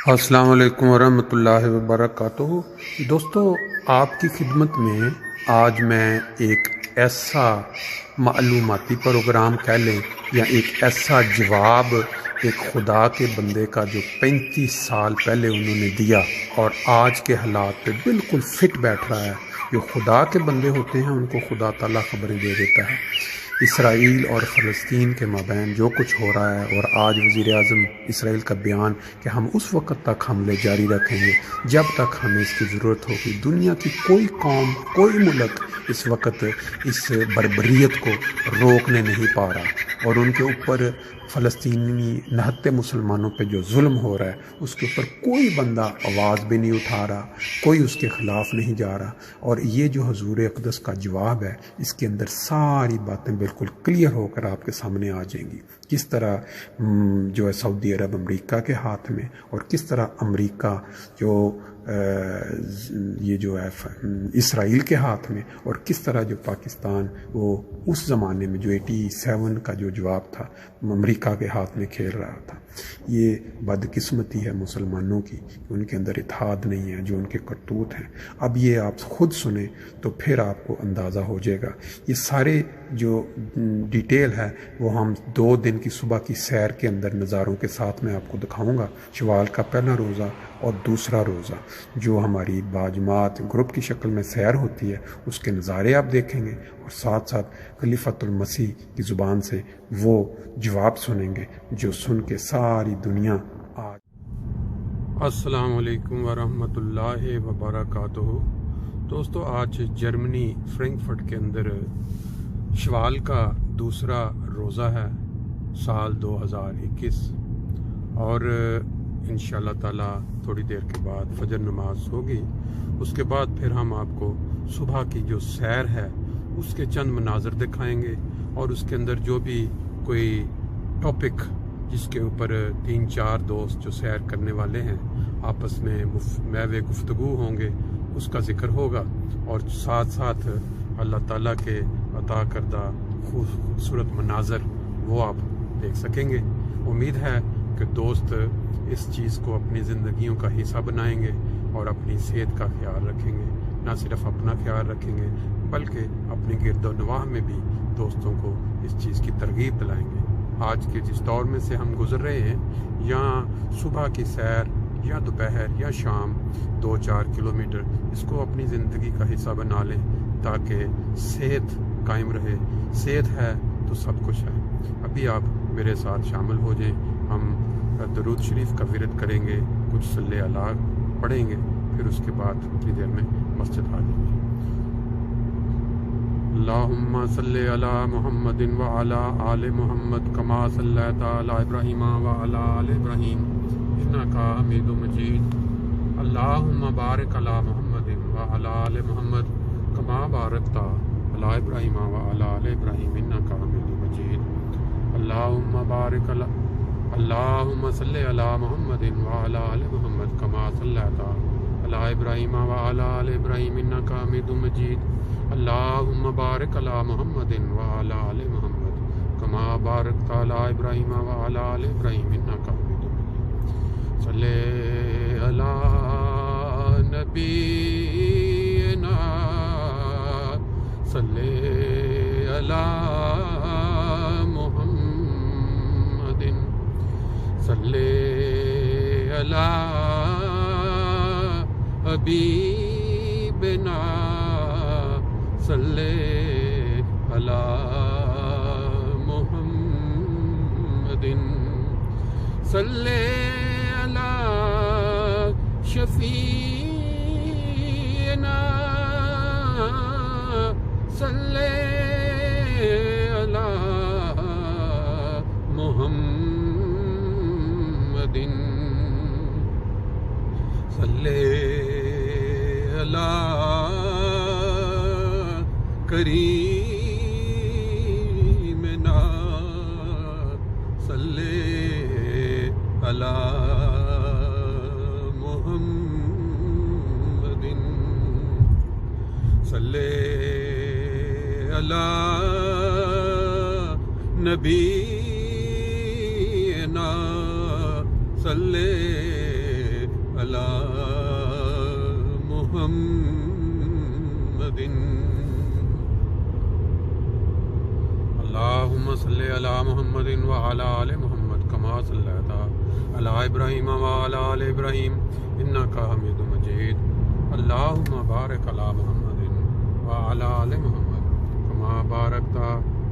السلام علیکم ورحمۃ اللہ وبرکاتہ۔ دوستو، آپ کی خدمت میں آج میں ایک ایسا معلوماتی پروگرام کہہ لیں یا ایک ایسا جواب ایک خدا کے بندے کا جو 35 سال پہلے انہوں نے دیا اور آج کے حالات پہ بالکل فٹ بیٹھ رہا ہے۔ جو خدا کے بندے ہوتے ہیں ان کو خدا تعالیٰ خبریں دے دیتا ہے۔ اسرائیل اور فلسطین کے مابین جو کچھ ہو رہا ہے، اور آج وزیر اعظم اسرائیل کا بیان کہ ہم اس وقت تک حملے جاری رکھیں گے جب تک ہمیں اس کی ضرورت ہوگی۔ دنیا کی کوئی قوم، کوئی ملک اس وقت اس بربریت کو روکنے نہیں پا رہا، اور ان کے اوپر فلسطینی نہتے مسلمانوں پہ جو ظلم ہو رہا ہے اس کے اوپر کوئی بندہ آواز بھی نہیں اٹھا رہا، کوئی اس کے خلاف نہیں جا رہا۔ اور یہ جو حضور اقدس کا جواب ہے، اس کے اندر ساری باتیں بالکل کلیئر ہو کر آپ کے سامنے آ جائیں گی۔ کس طرح جو ہے سعودی عرب امریکہ کے ہاتھ میں، اور کس طرح امریکہ یہ جو ہے اسرائیل کے ہاتھ میں، اور کس طرح جو پاکستان وہ اس زمانے میں جو 87 کا جو جواب تھا امریکہ کے ہاتھ میں کھیل رہا تھا۔ یہ بدقسمتی ہے مسلمانوں کی کہ ان کے اندر اتحاد نہیں ہے، جو ان کے کرتوت ہیں۔ اب یہ آپ خود سنیں تو پھر آپ کو اندازہ ہو جائے گا۔ یہ سارے جو ڈیٹیل ہے وہ ہم 2 دن کی صبح کی سیر کے اندر نظاروں کے ساتھ میں آپ کو دکھاؤں گا۔ شوال کا پہلا روزہ اور دوسرا روزہ جو ہماری باجماعت گروپ کی شکل میں سیر ہوتی ہے، اس کے نظارے آپ دیکھیں گے، اور ساتھ ساتھ خلیفۃ المسیح کی زبان سے وہ جواب سنیں گے جو سن کے ساری دنیا آج۔ السلام علیکم ورحمۃ اللہ وبرکاتہ۔ دوستو، آج جرمنی فرینکفرٹ کے اندر شوال کا دوسرا روزہ ہے سال 2021، اور انشاءاللہ تعالیٰ تھوڑی دیر کے بعد فجر نماز ہوگی۔ اس کے بعد پھر ہم آپ کو صبح کی جو سیر ہے اس کے چند مناظر دکھائیں گے، اور اس کے اندر جو بھی کوئی ٹاپک جس کے اوپر 3-4 دوست جو سیر کرنے والے ہیں آپس میں محو گفتگو ہوں گے، اس کا ذکر ہوگا، اور ساتھ ساتھ اللہ تعالیٰ کے عطا کردہ خوبصورت مناظر وہ آپ دیکھ سکیں گے۔ امید ہے کہ دوست اس چیز کو اپنی زندگیوں کا حصہ بنائیں گے اور اپنی صحت کا خیال رکھیں گے۔ نہ صرف اپنا خیال رکھیں گے بلکہ اپنی گرد و نواح میں بھی دوستوں کو اس چیز کی ترغیب دلائیں گے۔ آج کے جس دور میں سے ہم گزر رہے ہیں، یہاں صبح کی سیر یا دوپہر یا شام 2-4 کلومیٹر اس کو اپنی زندگی کا حصہ بنا لیں، تاکہ صحت قائم رہے۔ صحت ہے تو سب کچھ ہے۔ ابھی آپ میرے ساتھ شامل ہو جائیں، ہم درود شریف کا ورد کریں گے، کچھ صلی اللہ پڑھیں گے، پھر اس کے بعد تھوڑی دیر میں مسجد آ جائیں گے۔ اللہم صلی علی محمد وعلی آل محمد کما صلیت علی ابراہیم وعلی آل ابراہیم انک حمید مجید۔ اللہم بارک علی محمد وعلی آل محمد کما بارکت علی ابراہیم وعلی آل ابراہیم انک حمید مجید۔ اللہم صلی علی محمد وعلی آل محمد کما صلیت علی ابراہیم وعلی آل ابراہیم انک حمید مجید۔ اللہم بارک علی محمد وعلی آل محمد کما بارکت علی ابراہیم وعلی آل ابراہیم انک حمید مجید۔ صلی علی نبینا صلی علی محمد صلی علی حبیبنا صلی علی محمد صلی علی شفیعنا صلی علی محمد صلی علی کریمنا صلی علی محمد صلی علی نبینا صلی علی محمد اللهم صل على محمد وعلى آل محمد كما صليت على إبراهيم وعلى آل إبراهيم إنك حميد مجيد اللهم بارك على محمد وعلى آل محمد كما باركت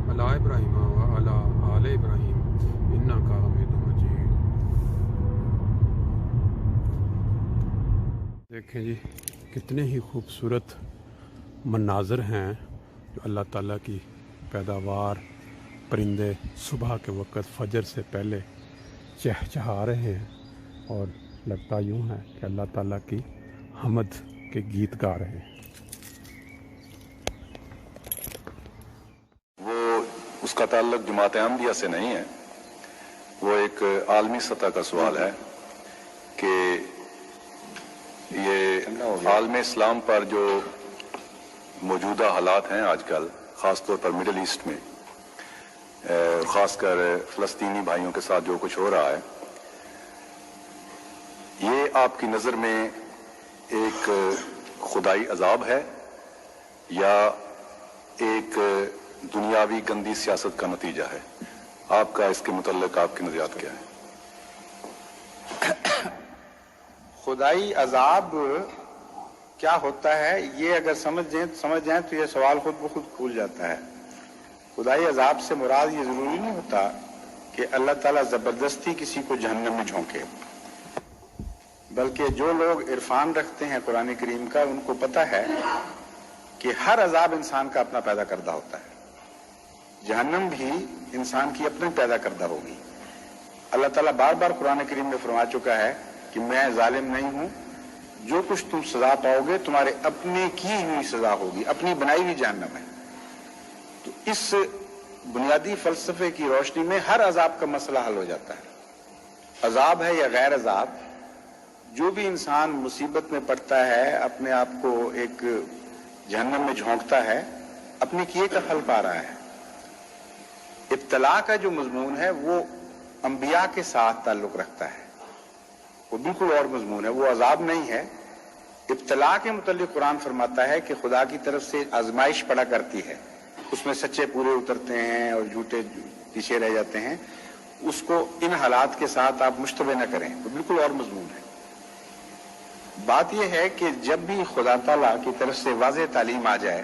على إبراهيم وعلى آل إبراهيم إنك حميد مجيد. دیکھیں جی کتنے ہی خوبصورت مناظر ہیں جو اللہ تعالیٰ کی پیداوار. پرندے صبح کے وقت فجر سے پہلے چہچہا رہے ہیں اور لگتا یوں ہے کہ اللہ تعالیٰ کی حمد کے گیت گا رہے ہیں. وہ اس کا تعلق جماعت احمدیہ سے نہیں ہے، وہ ایک عالمی سطح کا سوال ہے کہ یہ عالم اسلام پر جو موجودہ حالات ہیں آج کل، خاص طور پر مڈل ایسٹ میں، خاص کر فلسطینی بھائیوں کے ساتھ جو کچھ ہو رہا ہے، یہ آپ کی نظر میں ایک خدائی عذاب ہے یا ایک دنیاوی گندی سیاست کا نتیجہ ہے؟ آپ کا اس کے متعلق آپ کی نظریات کیا ہے؟ خدائی عذاب کیا ہوتا ہے یہ اگر سمجھ جائیں تو یہ سوال خود بخود کھل جاتا ہے. خدائی عذاب سے مراد یہ ضروری نہیں ہوتا کہ اللہ تعالیٰ زبردستی کسی کو جہنم میں جھونکے، بلکہ جو لوگ عرفان رکھتے ہیں قرآن کریم کا ان کو پتہ ہے کہ ہر عذاب انسان کا اپنا پیدا کردہ ہوتا ہے. جہنم بھی انسان کی اپنے پیدا کردہ ہوگی. اللہ تعالیٰ بار بار قرآن کریم میں فرما چکا ہے کہ میں ظالم نہیں ہوں، جو کچھ تم سزا پاؤ گے تمہارے اپنے کی ہوئی سزا ہوگی، اپنی بنائی ہوئی جہنم ہے. تو اس بنیادی فلسفے کی روشنی میں ہر عذاب کا مسئلہ حل ہو جاتا ہے. عذاب ہے یا غیر عذاب، جو بھی انسان مصیبت میں پڑتا ہے، اپنے آپ کو ایک جہنم میں جھونکتا ہے، اپنے کیے کا پھل پا رہا ہے. ابتلا کا جو مضمون ہے وہ انبیاء کے ساتھ تعلق رکھتا ہے، وہ بالکل اور مضمون ہے، وہ عذاب نہیں ہے. ابتلا کے متعلق قرآن فرماتا ہے کہ خدا کی طرف سے آزمائش پڑا کرتی ہے، اس میں سچے پورے اترتے ہیں اور جھوٹے پیچھے رہ جاتے ہیں. اس کو ان حالات کے ساتھ آپ مشتبہ نہ کریں، وہ بالکل اور مضمون ہے. بات یہ ہے کہ جب بھی خدا تعالیٰ کی طرف سے واضح تعلیم آ جائے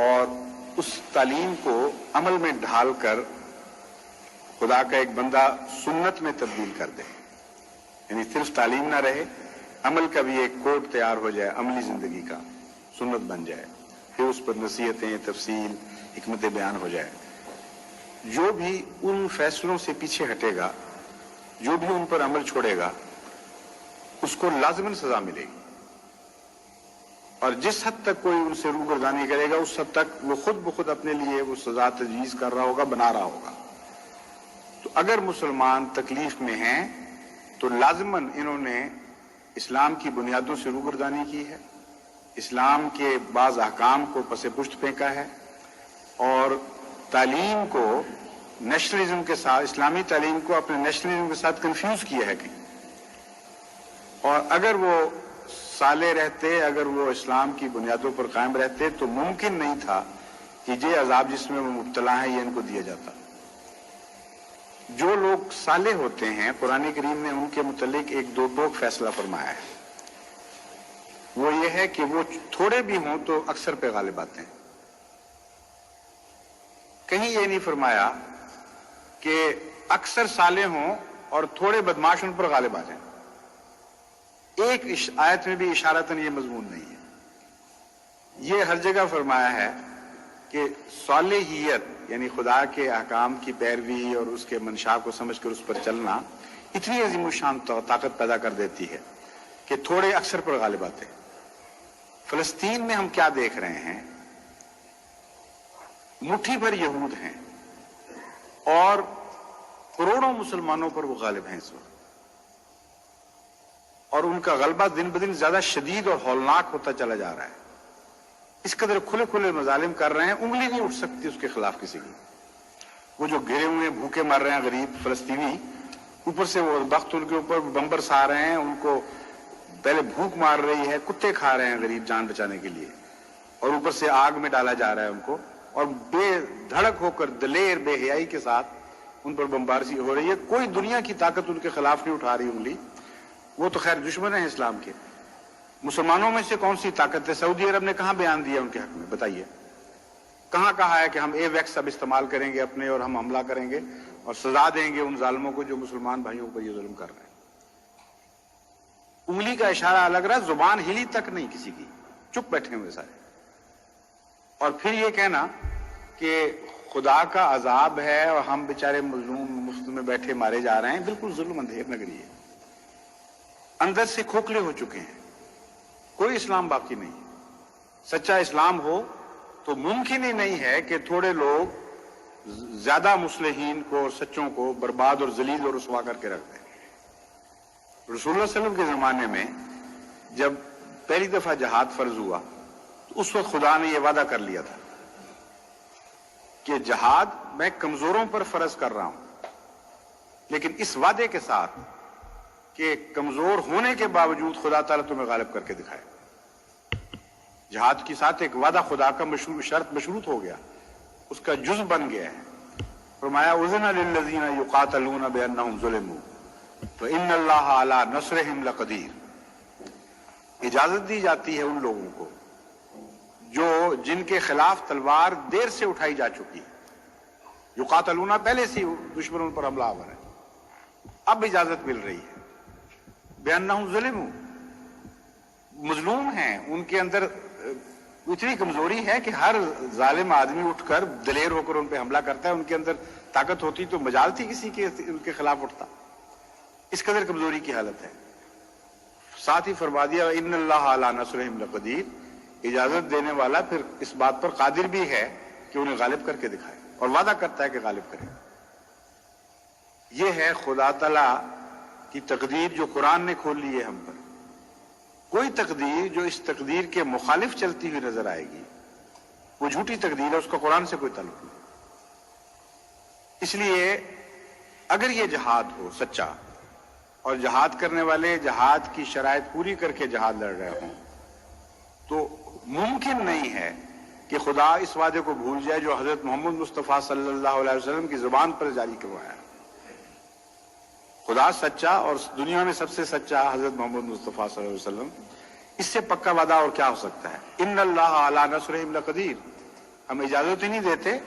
اور اس تعلیم کو عمل میں ڈھال کر خدا کا ایک بندہ سنت میں تبدیل کر دے، یعنی صرف تعلیم نہ رہے، عمل کا بھی ایک کوڈ تیار ہو جائے، عملی زندگی کا سنت بن جائے، پھر اس پر نصیحتیں، تفصیل، حکمت بیان ہو جائے. جو بھی ان فیصلوں سے پیچھے ہٹے گا، جو بھی ان پر عمل چھوڑے گا، اس کو لازماً سزا ملے گی. اور جس حد تک کوئی ان سے روگردانی کرے گا اس حد تک وہ خود بخود اپنے لیے وہ سزا تجویز کر رہا ہوگا، بنا رہا ہوگا. تو اگر مسلمان تکلیف میں ہیں تو لازماً انہوں نے اسلام کی بنیادوں سے روگردانی کی ہے، اسلام کے بعض احکام کو پس پشت پھینکا ہے، اور تعلیم کو نیشنلزم کے ساتھ، اسلامی تعلیم کو اپنے نیشنلزم کے ساتھ کنفیوز کیا ہے کہیں. اور اگر وہ صالح رہتے، اگر وہ اسلام کی بنیادوں پر قائم رہتے تو ممکن نہیں تھا کہ یہ عذاب جس میں وہ مبتلا ہیں یہ ان کو دیا جاتا. جو لوگ صالح ہوتے ہیں قرآن کریم نے ان کے متعلق ایک دو ٹوک فیصلہ فرمایا ہے. وہ یہ ہے کہ وہ تھوڑے بھی ہوں تو اکثر پہ غالب آتے ہیں. کہیں یہ نہیں فرمایا کہ اکثر صالح ہوں اور تھوڑے بدماش ان پر غالب آ جائیں. ایک آیت میں بھی اشارتاً یہ مضمون نہیں ہے. یہ ہر جگہ فرمایا ہے کہ صالحیت یعنی خدا کے احکام کی پیروی اور اس کے منشا کو سمجھ کر اس پر چلنا اتنی عظیم الشان طاقت پیدا کر دیتی ہے کہ تھوڑے اکثر پر غالب آتے ہیں. فلسطین میں ہم کیا دیکھ رہے ہیں؟ مٹھی بھر یہود ہیں اور کروڑوں مسلمانوں پر وہ غالب ہیں اس وقت، اور ان کا غلبہ دن بدن زیادہ شدید اور ہولناک ہوتا چلا جا رہا ہے. اس قدر کھلے کھلے مظالم کر رہے ہیں، انگلی نہیں اٹھ سکتی اس کے خلاف کسی کی. وہ جو گرے ہوئے بھوکے مر رہے ہیں غریب فلسطینی، اوپر سے وہ بخت ان کے اوپر بم برسا رہے ہیں، ان کو پہلے بھوک مار رہی ہے، کتے کھا رہے ہیں غریب جان بچانے کے لیے، اور اوپر سے آگ میں ڈالا جا رہا ہے ان کو، اور بے دھڑک ہو کر دلیر بے حیائی کے ساتھ ان پر بمبارزی ہو رہی ہے. کوئی دنیا کی طاقت ان کے خلاف نہیں اٹھا رہی انگلی. وہ تو خیر دشمن ہیں اسلام کے. مسلمانوں میں سے کون سی طاقت ہے؟ سعودی عرب نے کہاں بیان دیا ان کے حق میں؟ بتائیے کہاں کہا ہے کہ ہم اے ویکس اب استعمال کریں گے اپنے، اور ہم حملہ کریں گے اور سزا دیں گے ان ظالموں کو جو مسلمان بھائیوں پر یہ ظلم کر رہے ہیں. انگلی کا اشارہ الگ رہا، زبان ہلی تک نہیں کسی کی، چپ بیٹھے ہوئے سارے. اور پھر یہ کہنا کہ خدا کا عذاب ہے اور ہم بیچارے مظلوم مفت میں بیٹھے مارے جا رہے ہیں. بالکل ظلم اندھیر نگری ہے. اندر سے کھوکھلے ہو چکے ہیں. کوئی اسلام باقی نہیں. سچا اسلام ہو تو ممکن ہی نہیں ہے کہ تھوڑے لوگ زیادہ مصلحین کو اور سچوں کو برباد اور ذلیل اور رسوا کر کے رکھ دیں. رسول اللہ صلی اللہ علیہ وسلم کے زمانے میں جب پہلی دفعہ جہاد فرض ہوا تو اس وقت خدا نے یہ وعدہ کر لیا تھا کہ جہاد میں کمزوروں پر فرض کر رہا ہوں، لیکن اس وعدے کے ساتھ کہ کمزور ہونے کے باوجود خدا تعالیٰ تمہیں غالب کر کے دکھائے. جہاد کے ساتھ ایک وعدہ خدا کا شرط مشروط ہو گیا، اس کا جز بن گیا ہے. فرمایا اذن للذین یقاتلون بانہم ظلموا فان اللہ علی نصرہم لقدیر. اجازت دی جاتی ہے ان لوگوں کو جو جن کے خلاف تلوار دیر سے اٹھائی جا چکی ہے. یقاتلون پہلے سے دشمنوں پر حملہ آور ہے، اب اجازت مل رہی ہے. بانہم ظلموا، مظلوم ہیں، ان کے اندر اتنی کمزوری ہے کہ ہر ظالم آدمی اٹھ کر دلیر ہو کر ان پہ حملہ کرتا ہے. ان کے اندر طاقت ہوتی تو مجال تھی کسی کے ان کے خلاف اٹھتا. اس قدر کمزوری کی حالت ہے. ساتھ ہی فرما دیا ان اللہ علی نصرہم لقدیر، اجازت دینے والا پھر اس بات پر قادر بھی ہے کہ انہیں غالب کر کے دکھائے، اور وعدہ کرتا ہے کہ غالب کرے. یہ ہے خدا تعالی کی تقدیر جو قرآن نے کھول لی ہے ہم پر. کوئی تقدیر جو اس تقدیر کے مخالف چلتی ہوئی نظر آئے گی وہ جھوٹی تقدیر ہے، اس کا قرآن سے کوئی تعلق نہیں. اس لیے اگر یہ جہاد ہو سچا اور جہاد کرنے والے جہاد کی شرائط پوری کر کے جہاد لڑ رہے ہوں تو ممکن نہیں ہے کہ خدا اس وعدے کو بھول جائے جو حضرت محمد مصطفیٰ صلی اللہ علیہ وسلم کی زبان پر جاری کروایا. خدا سچا اور دنیا میں سب سے سچا حضرت محمد مصطفیٰ صلی اللہ علیہ وسلم، اس سے پکا وعدہ اور کیا ہو سکتا ہے؟ ان اللہ علی نصرہم لقدیر. ہم اجازت ہی نہیں دیتے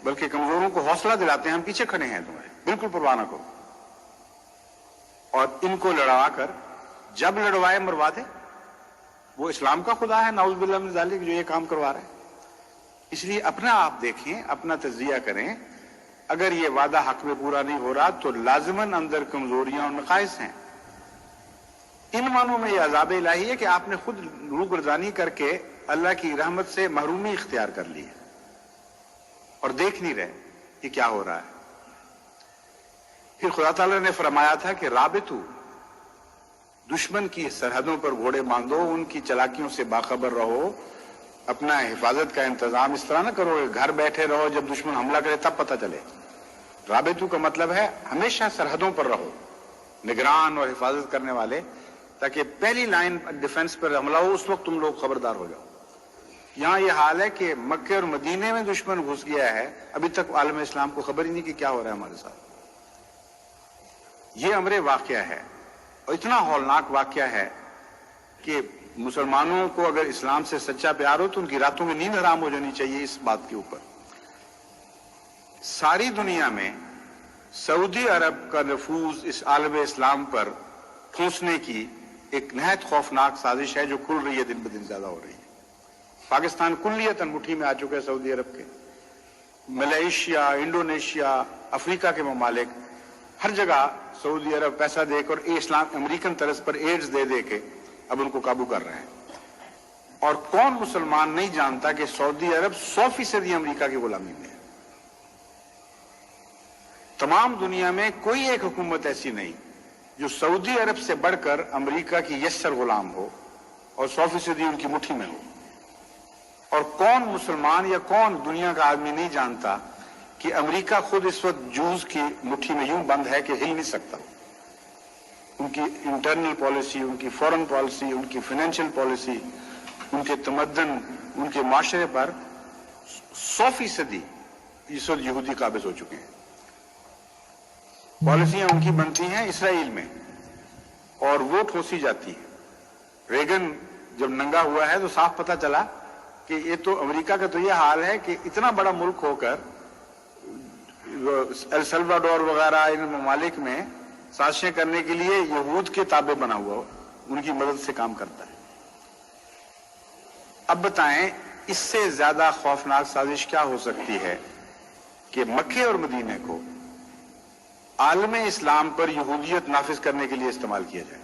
بلکہ کمزوروں کو حوصلہ دلاتے ہیں، ہم پیچھے کھڑے ہیں تمہارے، بالکل پرواہ نہ کرو. اور ان کو لڑوا کر جب لڑوائے مروا دے. وہ اسلام کا خدا ہے نعوذ باللہ من ذالک جو یہ کام کروا رہا ہے. اس لیے اپنا آپ دیکھیں، اپنا تجزیہ کریں. اگر یہ وعدہ حق میں پورا نہیں ہو رہا تو لازماً اندر کمزوریاں اور نقائص ہیں. ان معنوں میں یہ عذاب الہی ہے کہ آپ نے خود روگردانی کر کے اللہ کی رحمت سے محرومی اختیار کر لی ہے اور دیکھ نہیں رہے کہ کیا ہو رہا ہے. پھر خدا تعالیٰ نے فرمایا تھا کہ رابطو، دشمن کی سرحدوں پر گھوڑے باندھو، ان کی چلاکیوں سے باخبر رہو، اپنا حفاظت کا انتظام اس طرح نہ کرو کہ گھر بیٹھے رہو جب دشمن حملہ کرے تب پتہ چلے. رابطو کا مطلب ہے ہمیشہ سرحدوں پر رہو، نگران اور حفاظت کرنے والے، تاکہ پہلی لائن ڈیفنس پر حملہ ہو اس وقت تم لوگ خبردار ہو جاؤ. یہاں یہ حال ہے کہ مکہ اور مدینے میں دشمن گھس گیا ہے، ابھی تک عالم اسلام کو خبر ہی نہیں کہ کیا ہو رہا ہے ہمارے ساتھ. یہ امر واقعہ ہے اور اتنا ہولناک واقعہ ہے کہ مسلمانوں کو اگر اسلام سے سچا پیار ہو تو ان کی راتوں میں نیند حرام ہو جانی چاہیے اس بات کے اوپر. ساری دنیا میں سعودی عرب کا نفوذ اس عالم اسلام پر پھونسنے کی ایک نہایت خوفناک سازش ہے جو کھل رہی ہے، دن بدن زیادہ ہو رہی ہے. پاکستان کلیتاً مٹھی میں آ چکے سعودی عرب کے. ملیشیا، انڈونیشیا، افریقہ کے ممالک، ہر جگہ سعودی عرب پیسہ دے کر اسلام امریکن طرز پر ایڈز دے دے کے اب ان کو قابو کر رہے ہیں. اور کون مسلمان نہیں جانتا کہ سعودی عرب 100% امریکہ کی غلامی میں ہے. تمام دنیا میں کوئی ایک حکومت ایسی نہیں جو سعودی عرب سے بڑھ کر امریکہ کی یسر غلام ہو اور 100% ان کی مٹھی میں ہو. اور کون مسلمان یا کون دنیا کا آدمی نہیں جانتا کہ امریکہ خود اس وقت جوز کی مٹھی میں یوں بند ہے کہ ہل نہیں سکتا. ان کی انٹرنل پالیسی، ان کی فورن پالیسی، ان کی فائنینشیل پالیسی، ان کے تمدن، ان کے معاشرے پر 100% اس وقت یہودی قابض ہو چکے ہیں. پالیسیاں ان کی بنتی ہیں اسرائیل میں اور وہ ٹھوسی جاتی ہیں. ریگن جب ننگا ہوا ہے تو صاف پتہ چلا کہ یہ تو امریکہ کا تو یہ حال ہے کہ اتنا بڑا ملک ہو کر ایل سلواڈور وغیرہ ان ممالک میں سازشیں کرنے کے لیے یہود کے تابع بنا ہوا ہو، ان کی مدد سے کام کرتا ہے. اب بتائیں اس سے زیادہ خوفناک سازش کیا ہو سکتی ہے کہ مکے اور مدینے کو عالم اسلام پر یہودیت نافذ کرنے کے لیے استعمال کیا جائے.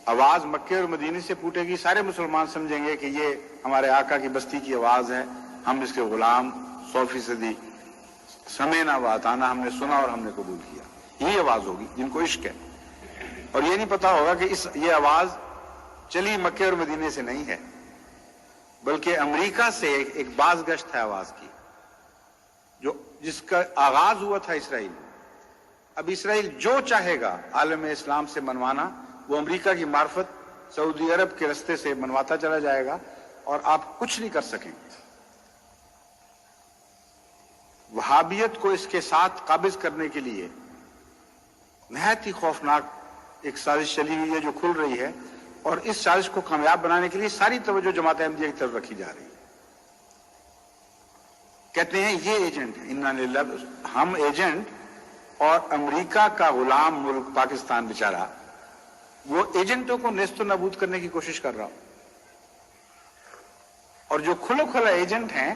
آواز مکے اور مدینے سے پھوٹے گی، سارے مسلمان سمجھیں گے کہ یہ ہمارے آقا کی بستی کی آواز ہے، ہم اس کے غلام 100% سمعنا واطعنا، ہم نے سنا اور ہم نے قبول کیا. یہی آواز ہوگی جن کو عشق ہے. اور یہ نہیں پتا ہوگا کہ یہ آواز چلی مکے اور مدینے سے نہیں ہے، بلکہ امریکہ سے ایک باز گشت ہے آواز کی، جس کا آغاز ہوا تھا اسرائیل. اب اسرائیل جو چاہے گا عالم اسلام سے منوانا، وہ امریکہ کی معرفت سعودی عرب کے رستے سے منواتا چلا جائے گا اور آپ کچھ نہیں کر سکیں گے. وہابیت کو اس کے ساتھ قابض کرنے کے لیے نہایت ہی خوفناک ایک سازش چلی ہوئی ہے جو کھل رہی ہے، اور اس سازش کو کامیاب بنانے کے لیے ساری توجہ جماعت احمدیہ کی طرف رکھی جا رہی ہے. کہتے ہیں یہ ایجنٹ ہے، انا للہ، ہم ایجنٹ، اور امریکہ کا غلام ملک پاکستان بیچارہ وہ ایجنٹوں کو نیست و نابود کرنے کی کوشش کر رہا ہو. اور جو کھلا کھلا ایجنٹ ہیں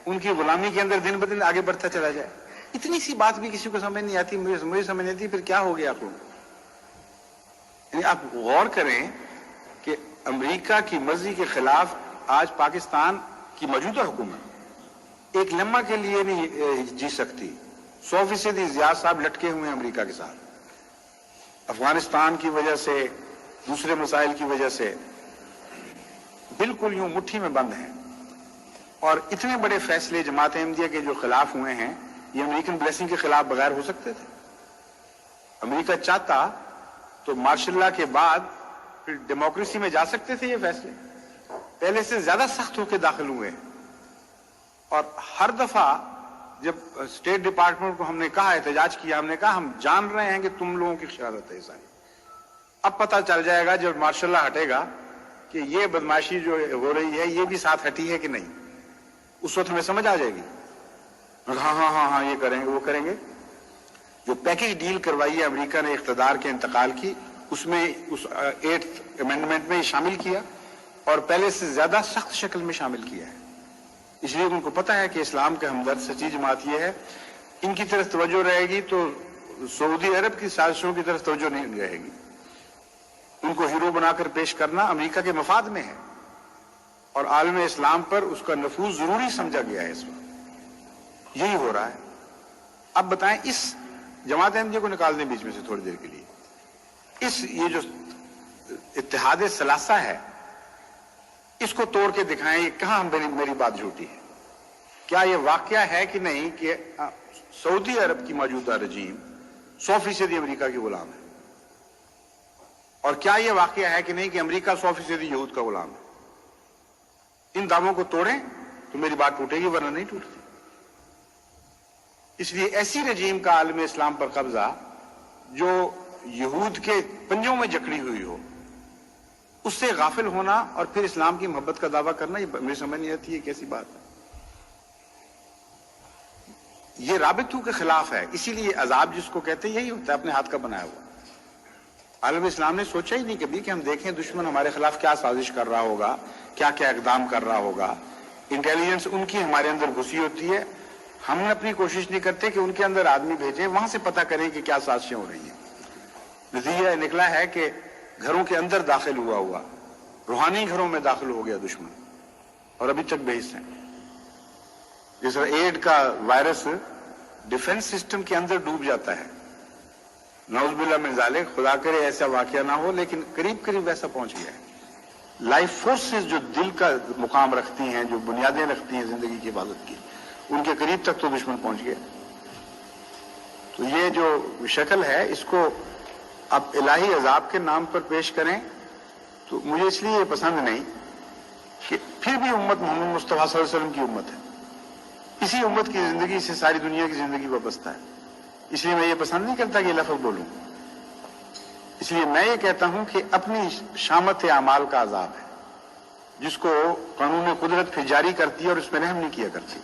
ان کی غلامی کے اندر دن بدن آگے بڑھتا چلا جائے. اتنی سی بات بھی کسی کو سمجھ نہیں آتی، مجھے سمجھ نہیں آتی پھر کیا ہو گیا آپ لوگ. یعنی آپ غور کریں کہ امریکہ کی مرضی کے خلاف آج پاکستان کی موجودہ حکومت ایک لمحہ کے لیے نہیں جی سکتی. 100% زیاد صاحب لٹکے ہوئے ہیں امریکہ کے ساتھ، افغانستان کی وجہ سے، دوسرے مسائل کی وجہ سے بالکل یوں مٹھی میں بند ہیں. اور اتنے بڑے فیصلے جماعت احمدیہ کے جو خلاف ہوئے ہیں یہ امریکن بلیسنگ کے خلاف بغیر ہو سکتے تھے. امریکہ چاہتا تو مارشل لا کے بعد پھر ڈیموکریسی میں جا سکتے تھے. یہ فیصلے پہلے سے زیادہ سخت ہو کے داخل ہوئے ہیں. اور ہر دفعہ جب اسٹیٹ ڈپارٹمنٹ کو ہم نے کہا، احتجاج کیا، ہم نے کہا ہم جان رہے ہیں کہ تم لوگوں کی خیانت ہے ساری. اب پتہ چل جائے گا جب مارشل لا ہٹے گا کہ یہ بدماشی جو ہو رہی ہے یہ بھی ساتھ ہٹی ہے کہ نہیں. اس وقت ہمیں سمجھ آ جائے گی. ہاں یہ کریں گے وہ کریں گے. جو پیکج ڈیل کروائی ہے امریکہ نے اقتدار کے انتقال کی، اس میں اس 8th امینڈمنٹ میں شامل کیا اور پہلے سے زیادہ سخت شکل میں شامل کیا ہے. اس لیے ان کو پتا ہے کہ اسلام کا ہمدرد سچی جماعت یہ ہے. ان کی طرف توجہ رہے گی تو سعودی عرب کی سازشوں کی طرف توجہ نہیں رہے گی. ان کو ہیرو بنا کر پیش کرنا امریکہ کے مفاد میں ہے اور عالم اسلام پر اس کا نفوذ ضروری سمجھا گیا ہے. اس وقت یہی ہو رہا ہے. اب بتائیں اس جماعت احمدیہ کو نکال دیں بیچ میں سے تھوڑی دیر کے لیے. یہ جو اتحاد ثلاثہ ہے اس کو توڑ کے دکھائیں یہ کہاں میری بات جھوٹی ہے. کیا یہ واقعہ ہے کہ نہیں کہ سعودی عرب کی موجودہ رجیم 100% امریکہ کی غلام ہے؟ اور کیا یہ واقعہ ہے کہ نہیں کہ امریکہ 100% یہود کا غلام ہے؟ ان دعووں کو توڑیں تو میری بات ٹوٹے گی، ورنہ نہیں ٹوٹتی. اس لیے ایسی رجیم کا عالم اسلام پر قبضہ جو یہود کے پنجوں میں جکڑی ہوئی ہو، اس سے غافل ہونا اور پھر اسلام کی محبت کا دعویٰ کرنا، یہ مجھے سمجھ نہیں آتی ہے کیسی بات ہے. یہ رابطوں کے خلاف ہے. اسی لیے عذاب جس کو کہتے ہیں یہی ہوتا ہے، اپنے ہاتھ کا بنایا ہوا. عالم اسلام نے سوچا ہی نہیں کبھی کہ ہم دیکھیں دشمن ہمارے خلاف کیا سازش کر رہا ہوگا، کیا کیا اقدام کر رہا ہوگا. انٹیلیجنس ان کی ہمارے اندر گھسی ہوتی ہے. ہم نے اپنی کوشش نہیں کرتے کہ ان کے اندر آدمی بھیجیں، وہاں سے پتہ کریں کہ کیا سازشیں ہو رہی ہیں. نتیجہ نکلا ہے کہ گھروں کے اندر داخل ہوا روحانی گھروں میں داخل ہو گیا دشمن، اور ابھی تک بحث ہیں. جس طرح ایڈ کا وائرس ڈیفنس سسٹم کے اندر ڈوب جاتا ہے، نعوذ باللہ من ذالک، خدا کرے ایسا واقعہ نہ ہو، لیکن قریب قریب ویسا پہنچ گیا ہے. لائف فورسز جو دل کا مقام رکھتی ہیں، جو بنیادیں رکھتی ہیں زندگی کی حفاظت کی، ان کے قریب تک تو دشمن پہنچ گیا. تو یہ جو شکل ہے اس کو اب الہی عذاب کے نام پر پیش کریں تو مجھے اس لیے یہ پسند نہیں کہ پھر بھی امت محمد مصطفیٰ صلی اللہ علیہ وسلم کی امت ہے. اسی امت کی زندگی سے ساری دنیا کی زندگی وابستہ ہے. اس لیے میں یہ پسند نہیں کرتا کہ یہ لفظ بولوں. اس لیے میں یہ کہتا ہوں کہ اپنی شامت اعمال کا عذاب ہے جس کو قانون قدرت پھر جاری کرتی ہے اور اس میں رحم نہیں کیا کرتی.